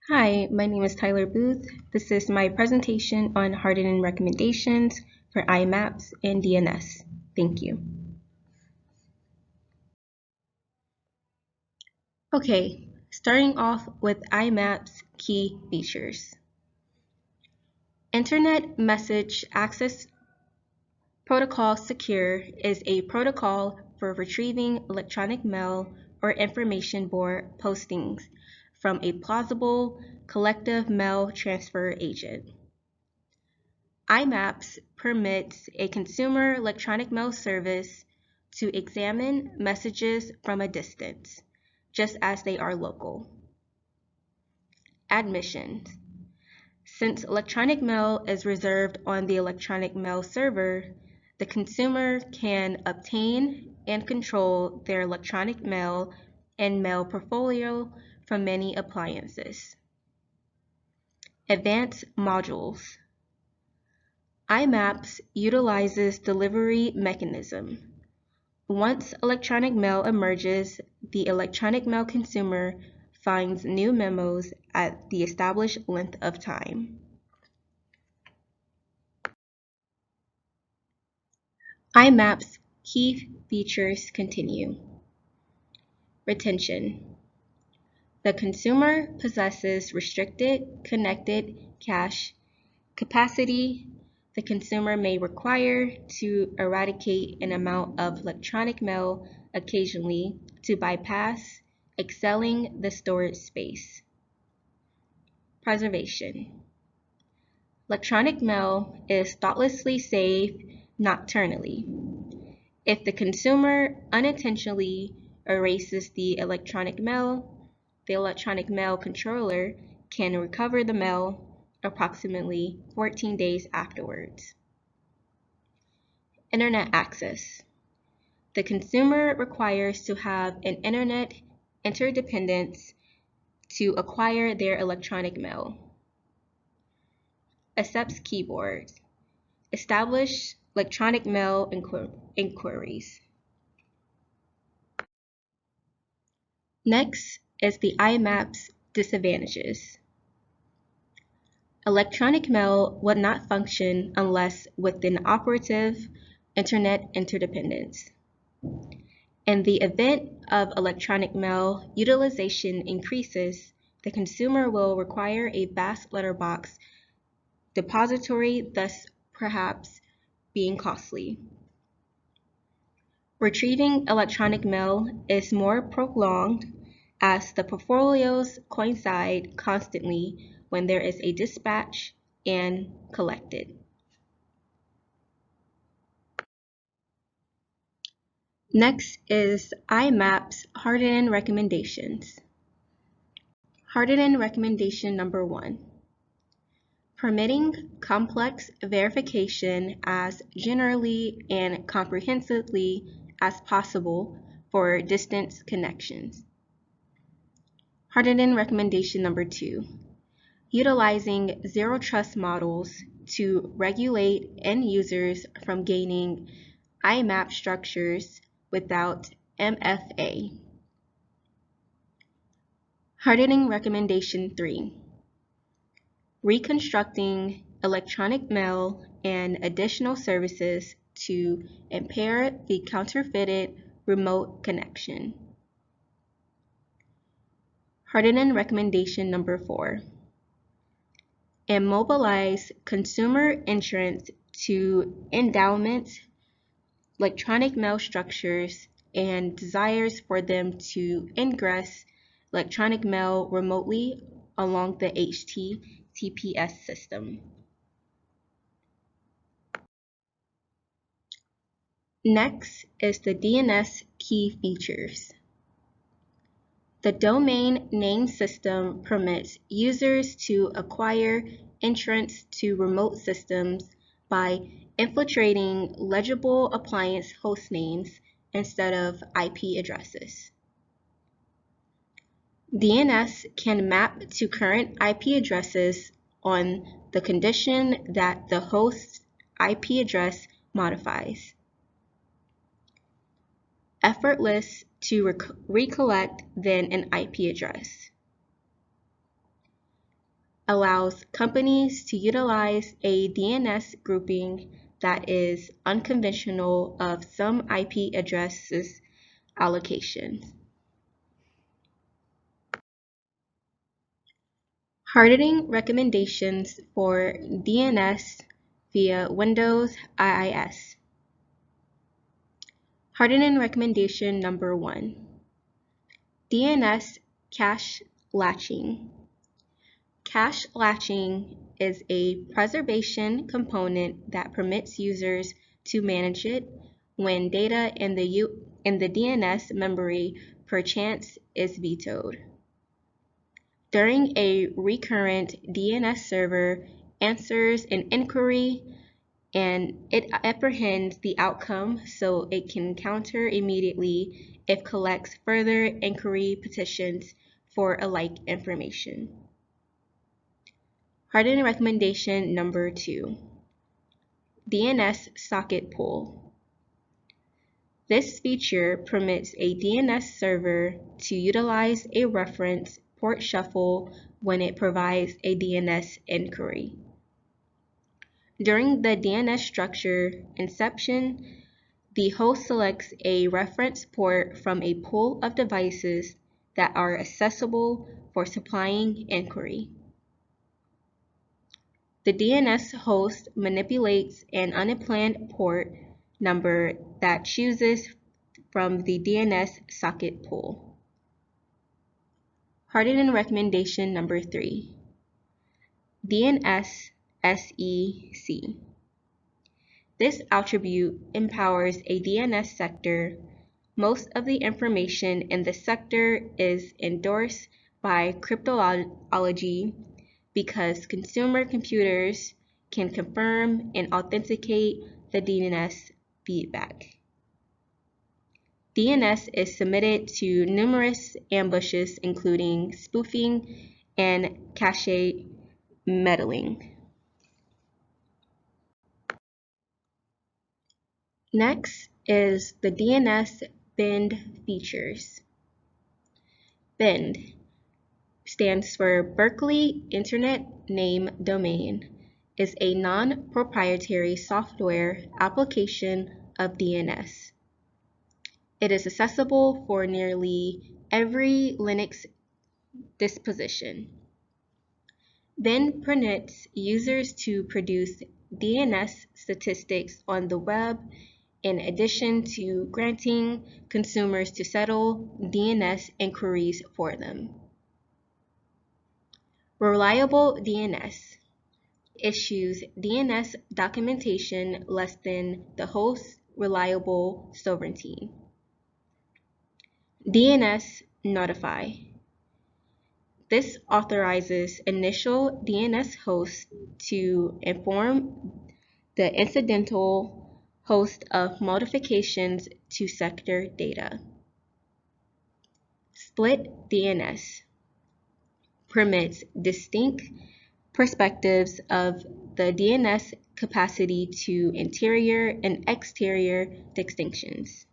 Hi, my name is Tyler Booth. This is my presentation on hardening recommendations for IMAPS and DNS. Thank you. Okay, starting off with IMAPS key features. Internet Message Access Protocol Secure is a protocol for retrieving electronic mail or information board postings from a plausible collective mail transfer agent. IMAPS permits a consumer electronic mail service to examine messages from a distance, just as they are local. Admissions. Since electronic mail is reserved on the electronic mail server, the consumer can obtain and control their electronic mail and mail portfolio from many appliances. Advanced modules. IMAPS utilizes delivery mechanism. Once electronic mail emerges, the electronic mail consumer finds new memos at the established length of time. IMAPS key features continue. Retention. The consumer possesses restricted connected cache capacity. The consumer may require to eradicate an amount of electronic mail occasionally to bypass excelling the storage space. Preservation. Electronic mail is thoughtlessly saved nocturnally. If the consumer unintentionally erases the electronic mail controller can recover the mail approximately 14 days afterwards. Internet access. The consumer requires to have an internet interdependence to acquire their electronic mail. Accepts keyboards. Establish electronic mail inquiries. Next is the IMAPS disadvantages. Electronic mail would not function unless with an operative internet interdependence. In the event of electronic mail utilization increases, the consumer will require a vast letterbox depository, thus perhaps being costly. Retrieving electronic mail is more prolonged as the portfolios coincide constantly when there is a dispatch and collected. Next is IMAPS hardening recommendations. Hardening recommendation number 1. Permitting complex verification as generally and comprehensively as possible for distance connections. Hardening recommendation number 2. Utilizing zero trust models to regulate end users from gaining IMAP structures without MFA. Hardening recommendation 3. Reconstructing electronic mail and additional services to impair the counterfeited remote connection. Hardening recommendation number 4. Immobilize consumer entrance to endowments, electronic mail structures, and desires for them to ingress electronic mail remotely along the HTTPS system. Next is the DNS key features. The domain name system permits users to acquire entrance to remote systems by infiltrating legible appliance host names instead of IP addresses. DNS can map to current IP addresses on the condition that the host's IP address modifies. Effortless to recollect than an IP address. allows companies to utilize a DNS grouping that is unconventional of some IP addresses allocations. Hardening recommendations for DNS via Windows IIS. Hardening recommendation number 1. DNS cache latching. Cache latching is a preservation component that permits users to manage it when data in the DNS memory perchance is vetoed. During a recurrent DNS server answers an inquiry and it apprehends the outcome so it can counter immediately if collects further inquiry petitions for alike information. Hardening recommendation number 2. DNS socket pool. This feature permits a DNS server to utilize a reference port shuffle when it provides a DNS inquiry. During the DNS structure inception, the host selects a reference port from a pool of devices that are accessible for supplying inquiry. The DNS host manipulates an unplanned port number that chooses from the DNS socket pool. Hardening recommendation number 3. DNS SEC. This attribute empowers a DNS sector. Most of the information in the sector is endorsed by cryptology because consumer computers can confirm and authenticate the DNS feedback. DNS is submitted to numerous ambushes including spoofing and cache meddling. Next is the DNS bend features. BEND stands for Berkeley Internet Name Domain, is a non-proprietary software application of DNS. It is accessible for nearly every Linux disposition. BEND permits users to produce DNS statistics on the web in addition to granting consumers to settle DNS inquiries for them. Reliable DNS issues DNS documentation less than the host's reliable sovereignty. DNS notify. This authorizes initial DNS hosts to inform the incidental host of modifications to sector data. Split DNS permits distinct perspectives of the DNS capacity to interior and exterior distinctions.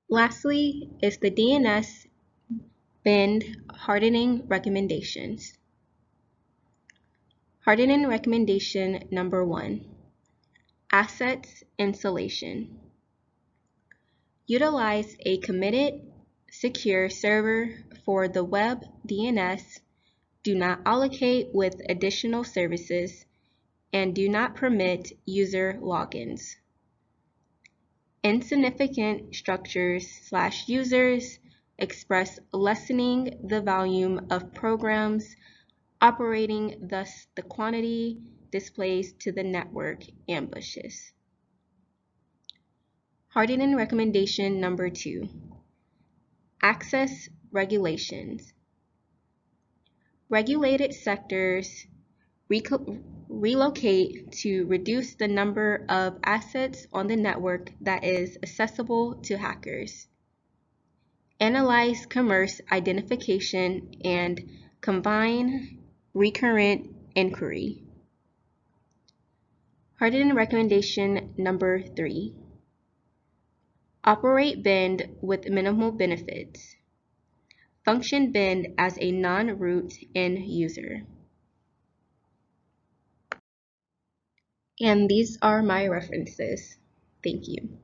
Lastly is the DNS bend hardening recommendations. Hardening recommendation number 1. Assets installation. Utilize a committed, secure server for the web DNS. Do not allocate with additional services and do not permit user logins. Insignificant structures/users express lessening the volume of programs operating, thus the quantity displays to the network ambushes. Hardening recommendation number 2. Access regulations. Regulated sectors relocate to reduce the number of assets on the network that is accessible to hackers. Analyze commerce identification and combine recurrent inquiry. Hardening recommendation number 3. Operate bend with minimal benefits. function bin as a non-root end user. And these are my references. Thank you.